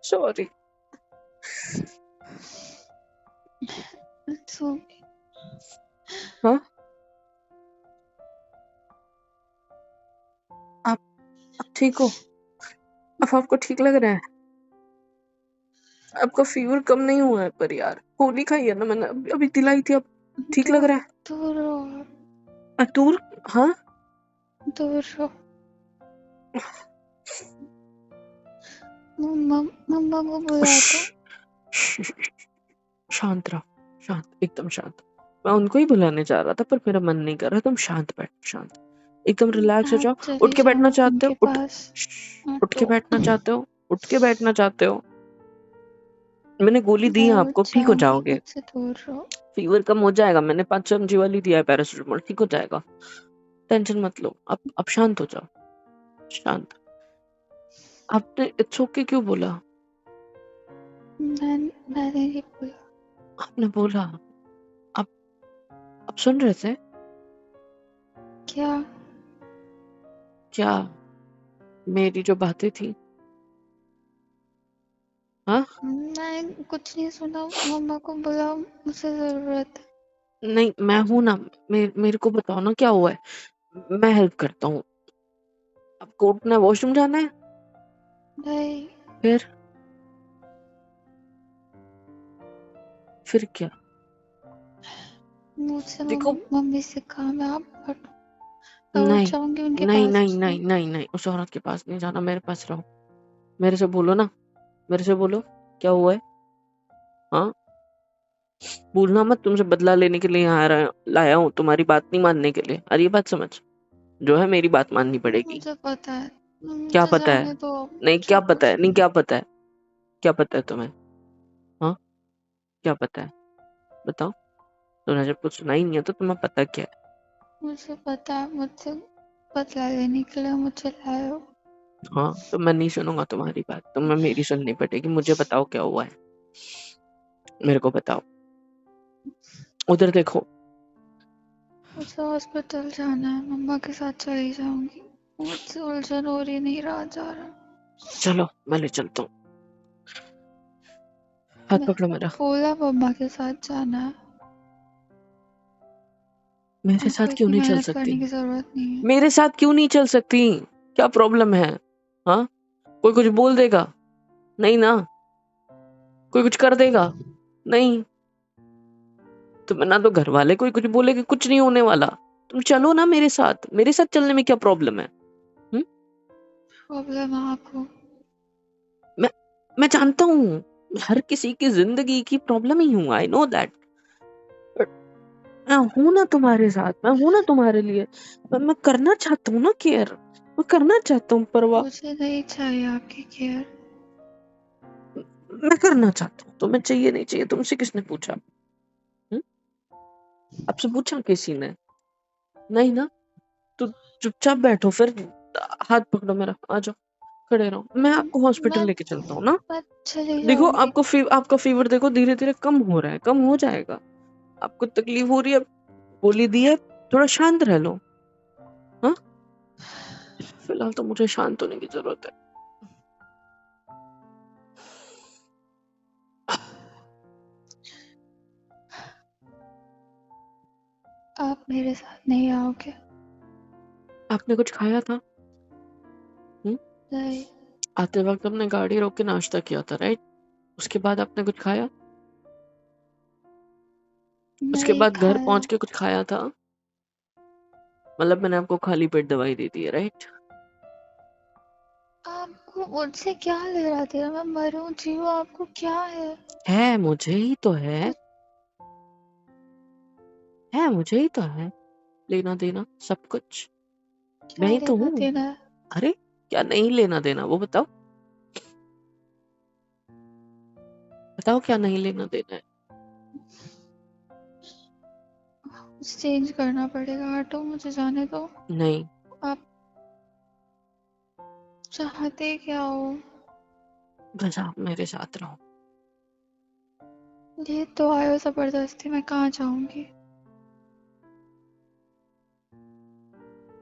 Sorry. It's okay. हाँ, आप ठीक हो? अब आपको ठीक लग रहा है? आपका फीवर कम नहीं हुआ है पर यार, गोली खाई है ना मैंने, अभी दिलाई थी। अब ठीक लग रहा है? दूर रहो, दूर? हाँ, दूर रहो। मम्मा को बुला दो। शांत रहो, शांत, एकदम शांत। मैं उनको ही बुलाने जा रहा था पर मेरा मन नहीं कर रहा। तुम शांत बैठ, शांत, एकदम रिलैक्स हो आप जाओ। चले उठ के बैठना जाओ चाहते हो? उनके पास। उठ के बैठना चाहते हो? उठ के बैठना चाहते हो? मैंने गोली दी है मैं आपको, उठ ठीक हो जाऊंगी, जाओगे। मुझसे दूर रहो। फीवर कम हो जाएगा, मैंने 5 चमची वाली दिया है पैरासिटामोल, ठीक हो जाएगा। टेंशन मत लो, अब शांत हो जाओ, शांत। आपने इट्स ओके क्यों बोला? मैंने नहीं बोला। आपने बोला। आप सुन रहे थे क्या? क्या? मेरी जो बातें थी? हाँ, मैं कुछ नहीं सुना। मम्मा को बुलाओ, मुझे जरूरत है। नहीं मैं हूं ना। मेरे को बताओ ना क्या हुआ है, मैं हेल्प करता हूँ। आपको उठना है, वॉशरूम जाना है? नहीं, फिर क्या? मुझसे देखो, मम्मी से काम है। आप हटो। मैं उठ नहीं जाऊंगी उनके नहीं पास नहीं भी। नहीं नहीं नहीं, उस औरत के पास नहीं जाना, मेरे पास रहो। मेरे से बोलो ना, मेरे से बोलो क्या हुआ है। हाँ, भूलना मत, तुमसे बदला लेने के लिए यहाँ लाया हूँ, तुम्हारी बात नहीं मानने के लिए। अरे ये बात समझ, जो है मेरी बात माननी पड़ेगी। मुझे पता है। क्या मुझे पता है? जाने दो। नहीं मुझे क्या पता कुछ है? नहीं क्या पता है? क्या पता है तुम्हें? हाँ, क्या पता है? बताओ। तुमने जब कुछ सुना ही नहीं है तो तुम्हें पता क्या है? मुझे पता है। मुझसे बदला लेने के लिए मुझे लाए हो। हाँ, तो मैं नहीं सुनूंगा तुम्हारी बात, तुम्हें मेरी सुननी पड़ेगी। मुझे बताओ क्या हुआ है, मेरे को बताओ। उधर देखो। मुझे हॉस्पिटल जाना है। मम्मा के साथ चली जाऊंगी। मुझसे उलझन हो रही, नहीं रहा जा रहा। चलो मैं ले चलता हूँ, हाथ मैं पकड़ो मेरा। बोला मम्मा के साथ जाना है। मेरे आपको साथ क्यों इतनी नहीं चल मेहनत सकती? करने की जरूरत नहीं है। मेरे साथ क्यों नहीं चल सकती? क्या प्रॉब्लम है? हाँ, कोई कुछ बोल देगा? नहीं ना। कोई कुछ कर देगा? नहीं। तो मैं ना, तो घर वाले कोई कुछ बोलेगे, कुछ नहीं होने वाला। तुम चलो ना मेरे साथ, मेरे साथ चलने में क्या प्रॉब्लम है? प्रॉब्लम है आपको। मैं मैं जानता हूँ, हर किसी की जिंदगी की प्रॉब्लम ही हूँ, आई नो दैट। मैं हूं ना तुम्हारे साथ, मैं हूं ना तुम्हारे लिए। मैं करना चाहता हूँ ना केयर, मैं करना चाहता हूँ परवाह। मुझे नहीं चाहिए आपकी केयर। मैं करना चाहता हूँ, तुम्हें चाहिए नहीं चाहिए तुमसे किसने पूछा? हम्म? आपसे पूछा किसी ने? नहीं ना। तो चुपचाप बैठो फिर, हाथ पकड़ो मेरा, आ जाओ, खड़े रहो, मैं आपको हॉस्पिटल मैं लेके चलता हूँ ना। मैं चली देखो जाऊंगी। आपका फीवर देखो धीरे धीरे कम हो रहा है, कम हो जाएगा। आपको तकलीफ हो रही है, गोली दी है, थोड़ा शांत रह लो। हाँ, फिलहाल तो मुझे शांत होने की जरूरत है। आप मेरे साथ नहीं आओगे। आपने कुछ खाया था? नहीं, आते वक्त आपने गाड़ी रोक के नाश्ता किया था, राइट? उसके बाद आपने कुछ खाया? उसके नहीं बाद घर खाया। पहुंच के कुछ खाया था? मतलब मैंने आपको खाली पेट दवाई दे दी है, राइट? आपको मुझसे क्या लेना देना? मैं मरूं जीऊं, आपको क्या है मुझे ही तो है। कुछ है मुझे ही तो है, लेना देना सब कुछ। मैं क्या ही तो लेना हूँ। देना है? अरे, क्या नहीं लेना देना वो बताओ। बताओ क्या नहीं लेना देना है? चेंज करना पड़ेगा। हटो, मुझे जाने दो। नहीं। आप चाहते क्या हो? बस आप मेरे साथ रहो। ये तो आयो जबरदस्ती, मैं कहाँ जाऊंगी?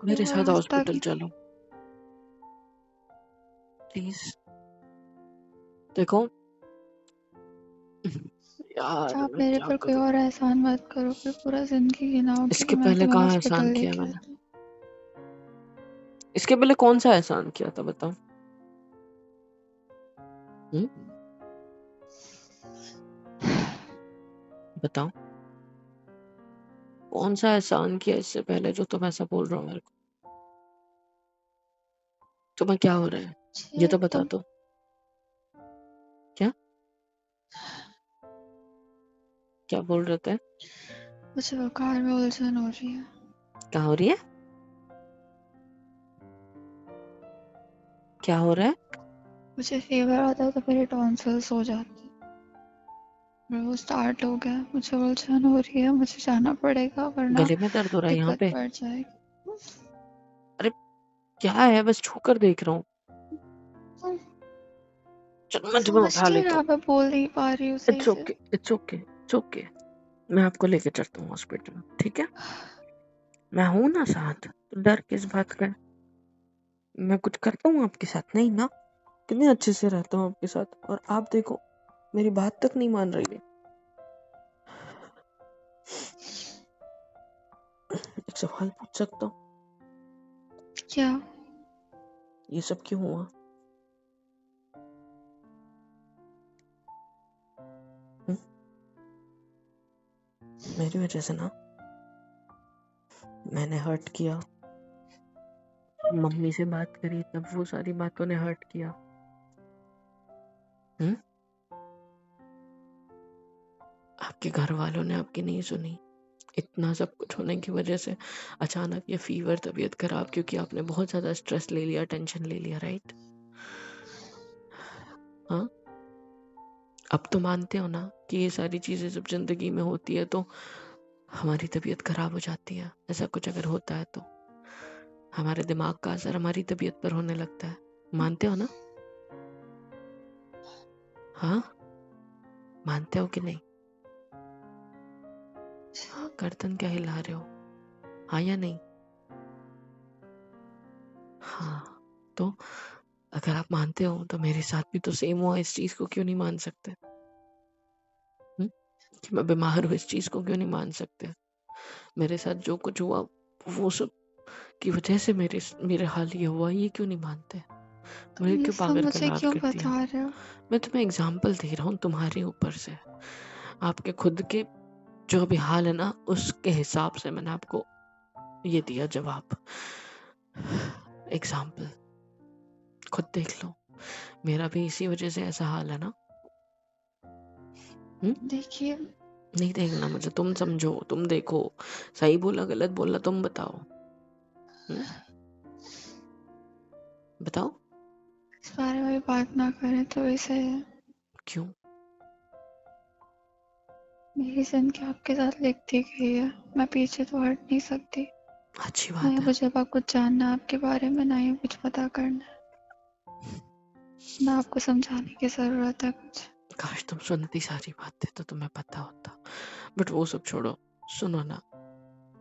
मेरे वो साथ रास्ता हॉस्पिटल की चलो प्लीज। देखो यार आप मैं मेरे क्या पर कोई करूं। और एहसान मत करो, फिर पूरा जिंदगी गिनाओगे इसके तो मैं पहले तुम्हें कहाँ हॉस्पिटल एहसान किया लेके मैंने? आती। इसके पहले कौन सा एहसान किया था बताओ? बताओ कौन सा एहसान किया इससे पहले जो तुम ऐसा बोल रहे हो मेरे को? तुम्हें क्या हो रहा है ये तो बता दो। क्या क्या बोल रहे थे? मुझे बुखार में उलझन हो रही है। क्या हो रही है? क्या हो रहा है? मुझे फीवर आता है तो मेरे टॉन्सिल्स हो जाते हैं, वो स्टार्ट हो गया। मुझे उलझन हो रही है, मुझे जाना पड़ेगा वरना गले में दर्द हो रहा है यहाँ दिक्कत पे? बढ़ जाएगी। अरे क्या है, बस छू कर देख रहा हूँ। चलो मैं तुम्हें समझ उठा नहीं लेता रहा, हूँ। मैं बोल नहीं पा रही हूँ सही इट्स से। Okay it's okay it's okay. मैं आपको लेके चलता हूँ हॉस्पिटल, ठीक है? मैं हूं ना साथ, तो डर किस बात का है? मैं कुछ करता हूँ आपके साथ नहीं ना? कितने अच्छे से रहता हूँ आपके साथ, और आप देखो मेरी बात तक नहीं मान रही है। एक सवाल पूछ सकता हूँ? क्या? ये सब क्यों हुआ? हुँ? मेरी वजह से ना। मैंने हर्ट किया, मम्मी से बात करी तब वो सारी बातों ने हर्ट किया। आपके घर वालों ने आपकी नहीं सुनी। इतना सब कुछ होने की वजह से अचानक ये फीवर, तबीयत खराब, क्योंकि आपने बहुत ज्यादा स्ट्रेस ले लिया, टेंशन ले लिया, राइट? हाँ, अब तो मानते हो ना कि ये सारी चीजें जब जिंदगी में होती है तो हमारी तबीयत खराब हो जाती है। ऐसा कुछ अगर होता है तो हमारे दिमाग का असर हमारी तबीयत पर होने लगता है। मानते हो ना? हाँ, मानते हो कि नहीं? हाँ, गर्दन क्या हिला रहे हो? हाँ या नहीं? हाँ, तो अगर आप मानते हो तो मेरे साथ भी तो सेम हुआ। इस चीज को क्यों नहीं मान सकते? कि मैं बीमार हूँ, इस चीज को क्यों नहीं मान सकते? मेरे साथ जो कुछ हुआ वो सब की वजह से मेरे हाल ये हुआ, ये क्यों नहीं मानते? मुझे ये क्यों सब पागल मुझे करार क्यों कर दिया? बता रहे हो? मैं तुम्हें एग्जाम्पल दे रहा हूँ तुम्हारे ऊपर से। आपके खुद के जो भी हाल है ना, उसके हिसाब से मैंने आपको ये दिया जवाब। एग्जाम्पल खुद देख लो, मेरा भी इसी वजह से ऐसा हाल है ना। देखिए, नहीं देखना मुझे, तुम समझो, तुम देखो, सही बोला गलत बोला तुम बताओ। बताओ इस बारे में बात ना करें तो इसे। क्यों? मेरी जिंदगी आपके साथ लिखती गई है, मैं पीछे तो हट नहीं सकती। अच्छी ना ही बात है। मुझे अब कुछ जानना आपके बारे में, ना ही कुछ पता करना है, ना आपको समझाने की जरूरत है कुछ। काश तुम सुनती सारी बातें तो तुम्हें पता होता, बट वो सब छोड़ो। सुनो ना,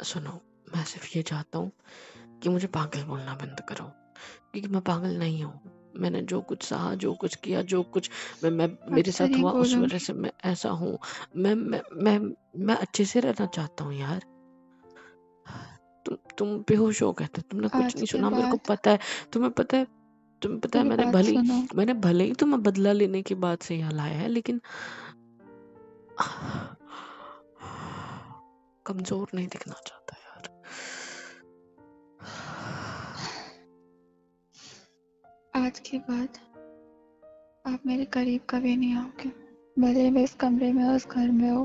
सुनो, मैं सिर्फ ये चाहता हूँ कि मुझे पागल बोलना बंद करो, क्योंकि मैं पागल नहीं हूँ। मैंने जो कुछ सहा, जो कुछ किया, जो कुछ मैं मेरे आपसे साथ नहीं हुआ, उस वजह बोलूंगी। से मैं ऐसा हूँ। मैं अच्छे से रहना चाहता हूँ यार। तुम बेहोश हो गए थे, तुमने कुछ आज नहीं के सुना, मेरे को बाद पता है। तुम्हें पता है, तुम्हें पता है, मेरी बात सुनो। मैंने भले ही तुम्हें बदला लेने की बात से यहाँ लाया है, लेकिन कमजोर नहीं दिखना चाहता यार। आज के बाद आप मेरे करीब कभी नहीं आओगे, भले मैं इस कमरे में उस घर में हो,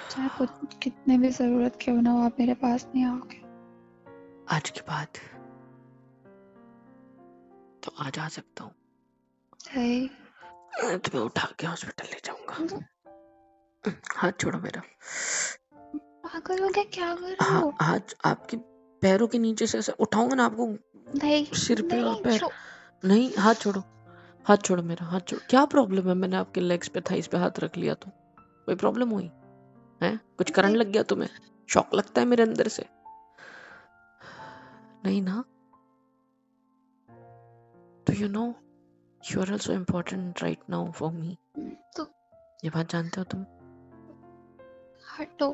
चाहे कुछ कितने भी जरूरत क्यों ना हो, आप मेरे पास नहीं आओगे। आज के बाद तो आज आ सकता हूँ। सही। मैं तुम्हें उठा के हॉस्पिटल ले जाऊंगा। हाथ छोड़ो मेरा। पागल हो गया, क्या कर रहे हाँ, हो? हाथ आपके पैरों के नीचे से ऐसे उठाऊंगा ना आपको, नहीं, सिर पे और नहीं पैर। छो। नहीं, हाथ छोड़ो। हाथ छोड़ो मेरा, हाथ छोड़ो। क्या प्रॉब्लम है? मैंने आपके लेग्स पे, थाइस पे हाथ रख लिया तो कोई प्रॉब्लम हुई है? कुछ करंट नहीं, लग गया तुम्हें? शॉक लगता है मेरे अंदर से? नहीं ना? you know you are also important right now for me. तो ये बात जानते हो तुम? हटो।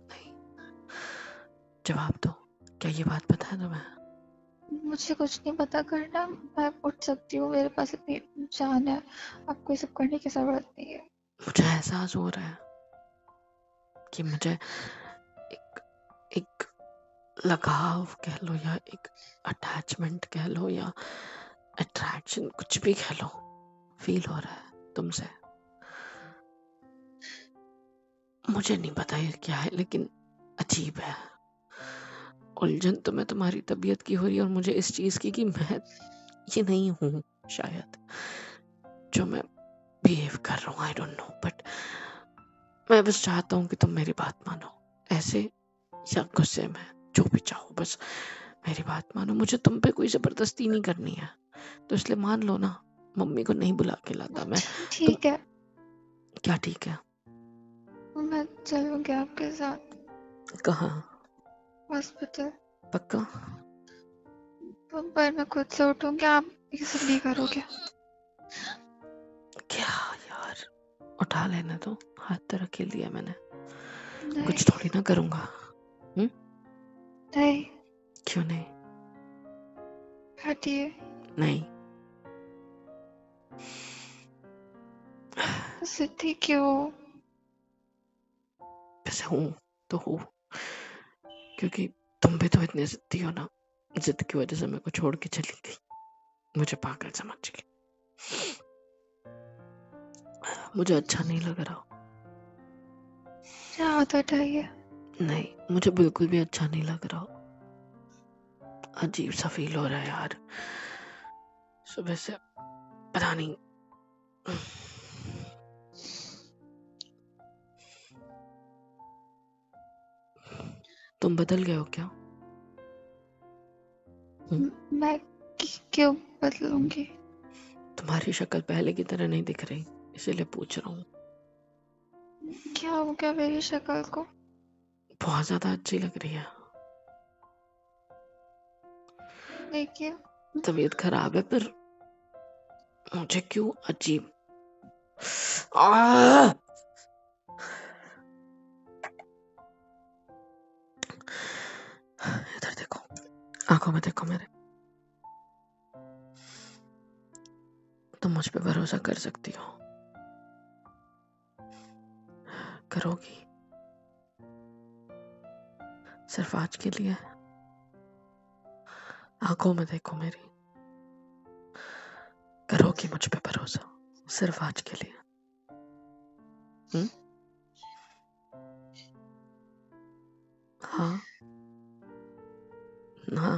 नहीं, जवाब दो, क्या ये बात पता है तुम्हें? मुझे कुछ नहीं पता करना, मैं उठ सकती हूँ, मेरे पास इतनी जान है, आपको ये सब करने की जरूरत नहीं है। मुझे एहसास हो रहा है कि मुझे एक एक लगाव कह लो या एक अटैचमेंट कह लो या अट्रैक्शन, कुछ भी कह लो, फील हो रहा है तुमसे। मुझे नहीं पता ये क्या है, लेकिन अजीब है। उलझन तो मैं तुम्हारी तबीयत की हो रही है और मुझे इस चीज की कि मैं ये नहीं हूं शायद जो मैं बिहेव कर रहा हूँ। आई डोंट नो, बट मैं बस चाहता हूँ कि तुम मेरी बात मानो, ऐसे या गुस्से में, जो भी चाहो, बस मेरी बात मानो। मुझे तुम पे कोई जबरदस्ती नहीं करनी है, तो इसलिए मान लो ना। मम्मी को नहीं बुला के लाता मैं। ठीक है, क्या ठीक है? मैं चलूंगी आपके साथ कहाँ? हॉस्पिटल। पक्का? पर मैं खुद से उठूंगी, आप ये सब नहीं करोगे। क्या यार, उठा लेने तो, हाथ तो रख ही लिया मैंने, नहीं कुछ थोड़ी ना करूंगा। नहीं, क्यों नहीं? हटिए। नहीं। सिद्धि क्यों? वैसे हूँ तो हूँ, क्योंकि तुम भी तो इतने जिद्दी हो ना। जिद की वजह से मेरे को छोड़ के चली गई, मुझे पागल समझ गई। मुझे अच्छा नहीं लग रहा। आदत है ये। नहीं, मुझे बिल्कुल भी अच्छा नहीं लग रहा। अजीब सा फील हो रहा है यार, सुबह से पता नहीं। तुम बदल गए हो क्या? मैं क्यों बदलूंगी? तुम्हारी शक्ल पहले की तरह नहीं दिख रही, इसीलिए पूछ रहा हूँ। क्या हो गया मेरी शक्ल को? बहुत ज्यादा अच्छी लग रही है। देखिए, तबीयत खराब है, पर मुझे क्यों अजीब। आ! इधर देखो, आंखों में देखो मेरे। तुम मुझ पे भरोसा कर सकती हो, करोगी? सिर्फ आज के लिए। आंखों में देखो मेरी, करोगी मुझ पे भरोसा सिर्फ आज के लिए? हाँ ना?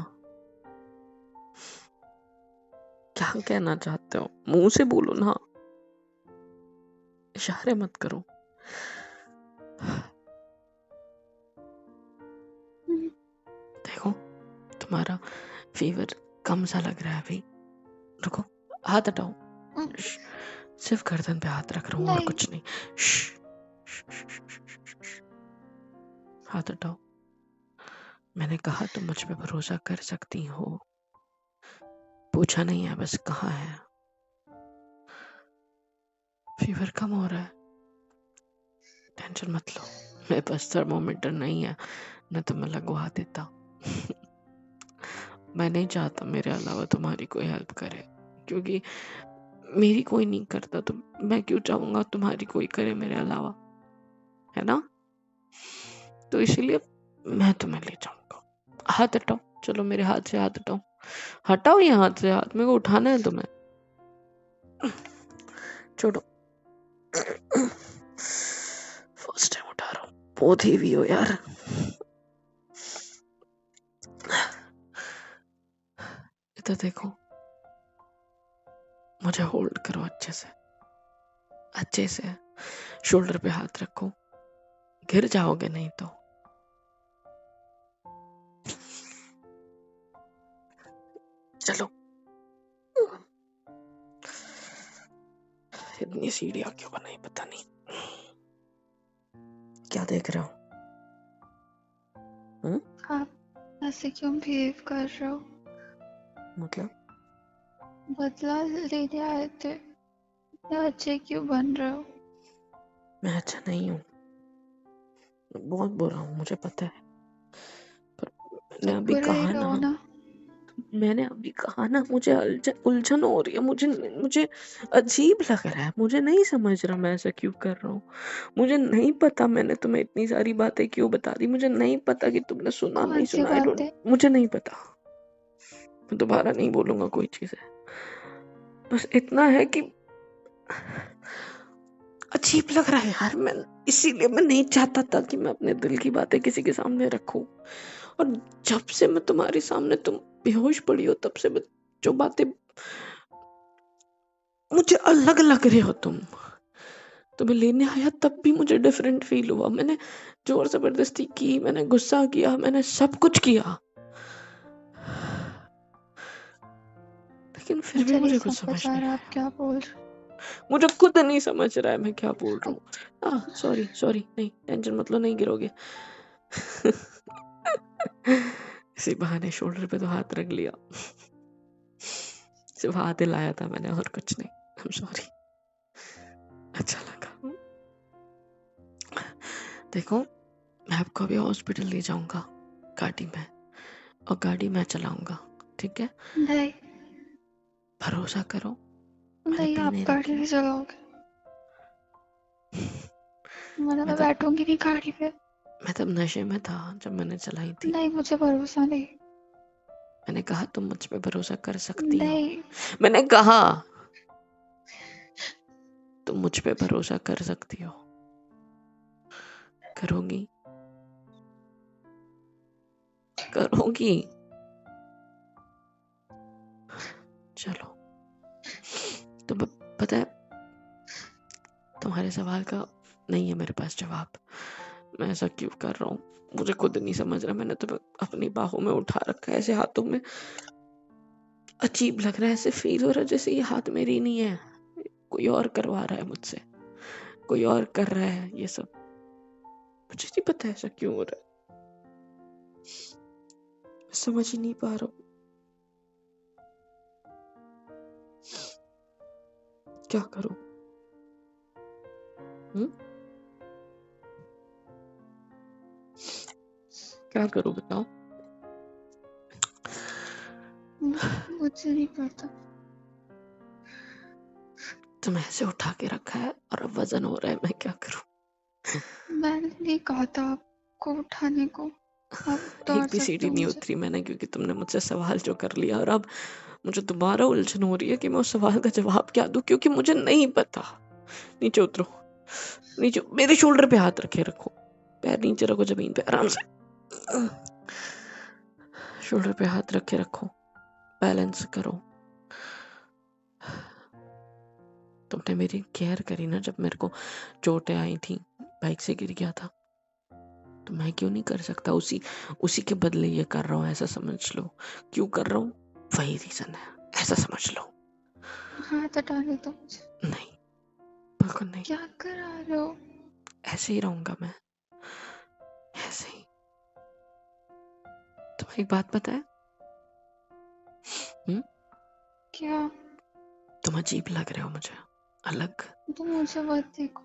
क्या कहना चाहते हो? मुंह से बोलो ना, इशारे मत करो। देखो, तुम्हारा फीवर कम सा लग रहा है अभी। रुको, हाथ हटाओ। सिर्फ गर्दन पे हाथ रख रहा हूँ और कुछ नहीं। हाथ हटाओ। मैंने कहा तुम मुझ पे भरोसा कर सकती हो, पूछा नहीं है बस कहाँ है। फीवर कम हो रहा है, टेंशन मत लो। मेरे पास थर्मोमीटर नहीं है, न तो मैं लगवा देता। मैं नहीं चाहता मेरे अलावा तुम्हारी कोई हेल्प करे, क्योंकि मेरी कोई नहीं करता, तो मैं क्यों चाहूंगा तुम्हारी कोई करे मेरे अलावा, है ना? तो इसीलिए मैं तुम्हें ले जाऊंगा। हाथ हटाओ, चलो मेरे हाथ से हाथ हटाओ। हटाओ ये हाथ से हाथ, मेरे को उठाना है तुम्हें। छोड़ो। फर्स्ट टाइम उठा रहा हूँ, बहुत हेवी हो यार। इधर देखो, मुझे होल्ड करो अच्छे से, अच्छे से। शोल्डर पे हाथ रखो, गिर जाओगे नहीं तो। चलो। इतनी सीढ़ियां क्यों बनाई पता नहीं। क्या देख रहे हो? आप ऐसे क्यों बिहेव कर रहे हो? मतलब बदला लेने आए थे, इतने अच्छे क्यों बन रहे हो? मैं अच्छा नहीं हूँ, बहुत बुरा हूँ, मुझे पता है, पर तो बुरे ही रहो ना। मैंने अभी कहा ना, मुझे उलझन हो रही है, मुझे अजीब लग रहा है, मुझे नहीं समझ रहा मैं ऐसा क्यों कर रहा हूँ। मुझे नहीं पता मैंने तुम्हें इतनी सारी बातें क्यों बता दी, मुझे नहीं पता कि तुमने सुना कौन नहीं सी सुना, बात है? मुझे नहीं पता। मैं दोबारा नहीं बोलूंगा कोई चीज है, बस इतना है कि अजीब लग रहा है यार। इसीलिए मैं नहीं चाहता था कि मैं अपने दिल की बातें किसी के सामने रखूं, और जब से मैं तुम्हारे सामने तुम बेहोश पड़ी हो, तब से मैं जो बातें मुझे अलग लग रहे हो, तुम्हें लेने आया तब भी मुझे डिफरेंट फील हुआ। मैंने जोर जबरदस्ती की, मैंने गुस्सा किया, मैंने सब कुछ किया, लेकिन फिर भी मुझे नहीं मुझे कुछ समझ समझ आ नहीं रहा आप आया। क्या बोल रहे हो। मुझे खुद नहीं समझ रहा है मैं क्या बोल रहा हूँ। सॉरी सॉरी, नहीं टेंशन मत लो, नहीं गिरोगे। इसी बहाने शोल्डर पे तो हाथ रख लिया, सिर्फ हाथ हिलाया था मैंने और कुछ नहीं। आई एम सॉरी, अच्छा लगा। देखो, मैं आपको अभी हॉस्पिटल ले जाऊंगा गाड़ी में, और गाड़ी मैं चलाऊंगा, ठीक है? नहीं भरोसा करो, मैंने नहीं, पी आप नहीं गाड़ी रखी। नहीं चलाओगे। मैं मैं तब बैठूंगी नहीं गाड़ी पे। मैं तब नशे में था जब मैंने चलाई थी। नहीं, मुझे भरोसा नहीं। मैंने कहा तुम मुझ पे भरोसा कर सकती हो, नहीं मैंने कहा तुम मुझ पे भरोसा कर सकती हो। करोगी? करोगी? चलो, तुम्हें पता है, तुम्हारे सवाल का नहीं है मेरे पास जवाब, मैं ऐसा क्यों कर रहा हूँ मुझे खुद नहीं समझ रहा। मैंने तुम्हें अपनी बाहों में उठा रखा है, ऐसे हाथों में, अजीब लग रहा है, ऐसे फील हो रहा है जैसे ये हाथ मेरी नहीं है, कोई और करवा रहा है मुझसे, कोई और कर रहा है ये सब। मुझे नहीं पता ऐसा क्यों हो रहा है, समझ ही नहीं पा रहा हूँ क्या करूं। क्या करूं बताओ। मुझे नहीं पता। तुम ऐसे उठा के रखा है और अब वजन हो रहा है, मैं क्या करूं। मैंने नहीं कहा था आपको उठाने को, आप उतार एक भी सकते सीढ़ी हो नहीं मुझे। उतरी मैंने, क्योंकि तुमने मुझसे सवाल जो कर लिया, और अब मुझे दोबारा उलझन हो रही है कि मैं उस सवाल का जवाब क्या दूं, क्योंकि मुझे नहीं पता। नीचे उतरो, नीचे, मेरे शोल्डर पे हाथ रखे रखो, पैर नीचे रखो जमीन पे आराम से, शोल्डर पे हाथ रखे रखो, बैलेंस करो। तुमने मेरी केयर करी ना, जब मेरे को चोटें आई थी, बाइक से गिर गया था, तो मैं क्यों नहीं कर सकता? उसी के बदले ये कर रहा हूँ, ऐसा समझ लो। क्यों कर रहा हूँ, वही रीजन है, ऐसा समझ लो। हाथ हटाने दो मुझे। नहीं, बिल्कुल नहीं, क्या करा रहे हो? ऐसे ही रहूंगा मैं, ऐसे ही। तुम्हें एक बात पता है, क्या? तुम अजीब लग रहे हो मुझे, अलग तुम मुझे मत देखो।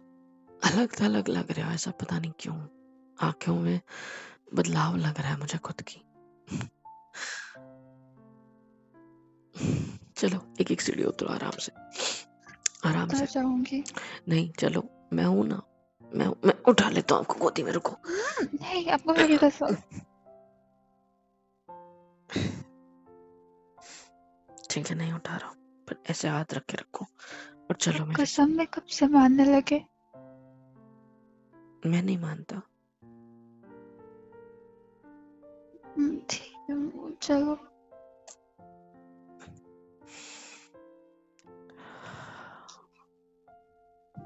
अलग अलग लग रहे हो, ऐसा पता नहीं क्यों। आंखों में बदलाव लग रहा है मुझे खुद की। चलो एक एक सीढ़ी उतरो आराम से, आराम उतर से। जाऊंगी। नहीं चलो, मैं हूं ना, मैं उठा लेता हूँ आपको गोदी में, रुको। नहीं, आपको मेरी कसम। ठीक है, नहीं उठा रहा हूँ, पर ऐसे हाथ रख के रखो और चलो मेरे साथ। कसम में कब से मानने लगे? मैं नहीं मानता। ठीक है, चलो।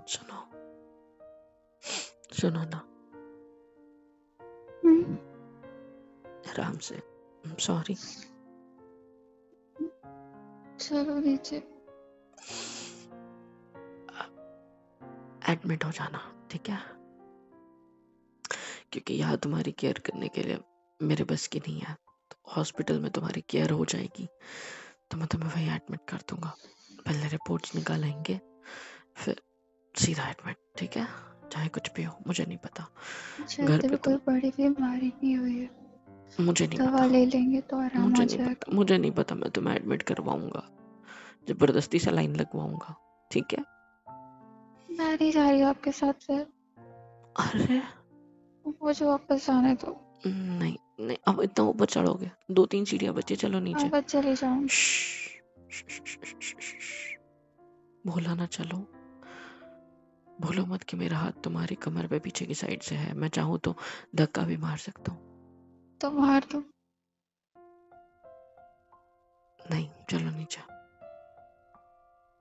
सुनो, सुनो ना, आराम से। सॉरी। चलो नीचे। एडमिट हो जाना, ठीक है? क्योंकि यहाँ तुम्हारी केयर करने के लिए मेरे बस की नहीं है, तो हॉस्पिटल में तुम्हारी केयर हो जाएगी, तो मैं तुम्हें वहीं एडमिट कर दूंगा। पहले रिपोर्ट्स निकालेंगे, फिर सीधा एडमिट, ठीक है? चाहे कुछ भी हो, मुझे नहीं पता। मुझे घर अभी पे कोई बड़ी बीमारी नहीं हुई है, मुझे नहीं दवा पता, ले लेंगे तो आराम आ जाएगा। मुझे नहीं पता। मैं तुम्हें एडमिट करवाऊंगा, जबरदस्ती सलाइन लगवाऊंगा, ठीक है? मैं नहीं जा रही आपके साथ, फिर अरे मुझे वापस जाने दो। नहीं नहीं, अब इतना ऊपर चढ़ोगे? 2-3 सीढ़ियां बच्चे, चलो नीचे। मैं बस चली जाऊंगी। भूला ना चलो, भूलो मत कि मेरा हाथ तुम्हारी कमर पे पीछे की साइड से है। मैं चाहूँ तो धक्का भी मार सकता हूँ। तो मार दो। नहीं, चलो नीचे।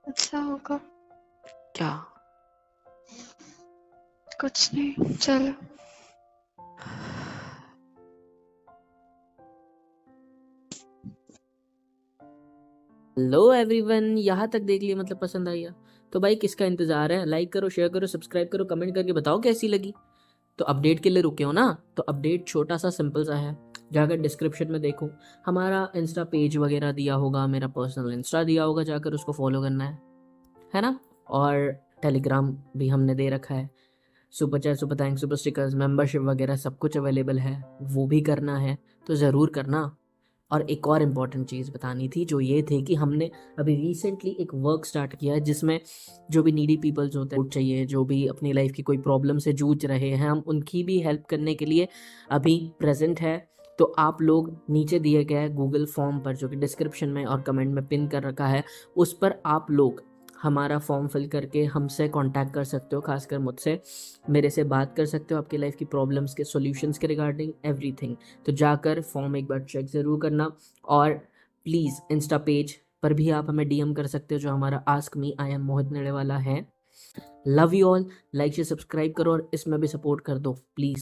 अच्छा होगा। क्या? कुछ नहीं, चलो। हेलो एवरीवन, यहाँ तक देख लिया मतलब पसंद आई है तो भाई किसका इंतजार है? लाइक करो, शेयर करो, सब्सक्राइब करो, कमेंट करके बताओ कैसी लगी। तो अपडेट के लिए रुके हो ना? तो अपडेट छोटा सा सिंपल सा है, जाकर डिस्क्रिप्शन में देखो, हमारा इंस्टा पेज वगैरह दिया होगा, मेरा पर्सनल इंस्टा दिया होगा, जाकर उसको फॉलो करना है ना? और टेलीग्राम भी हमने दे रखा है, super chat, super thanks, super stickers, membership वगैरह सब कुछ अवेलेबल है, वो भी करना है तो ज़रूर करना। और एक और इम्पॉर्टेंट चीज़ बतानी थी, जो ये थी कि हमने अभी रिसेंटली एक वर्क स्टार्ट किया है जिसमें जो भी नीडी पीपल्स होते हैं, चाहिए, जो भी अपनी लाइफ की कोई प्रॉब्लम से जूझ रहे हैं, हम उनकी भी हेल्प करने के लिए अभी प्रेजेंट है। तो आप लोग नीचे दिए गए गूगल फॉर्म पर, जो कि डिस्क्रिप्शन में और कमेंट में पिन कर रखा है, उस पर आप लोग हमारा फॉर्म फिल करके हमसे कांटेक्ट कर सकते हो, खासकर मुझसे, मेरे से बात कर सकते हो आपकी लाइफ की प्रॉब्लम्स के सॉल्यूशंस के रिगार्डिंग एवरीथिंग। तो जाकर फॉर्म एक बार चेक ज़रूर करना। और प्लीज़ इंस्टा पेज पर भी आप हमें डीएम कर सकते हो, जो हमारा आस्क मी आई एम मोहित नेड़े वाला है। लव यू ऑल, लाइक से सब्सक्राइब करो और इसमें भी सपोर्ट कर दो प्लीज़।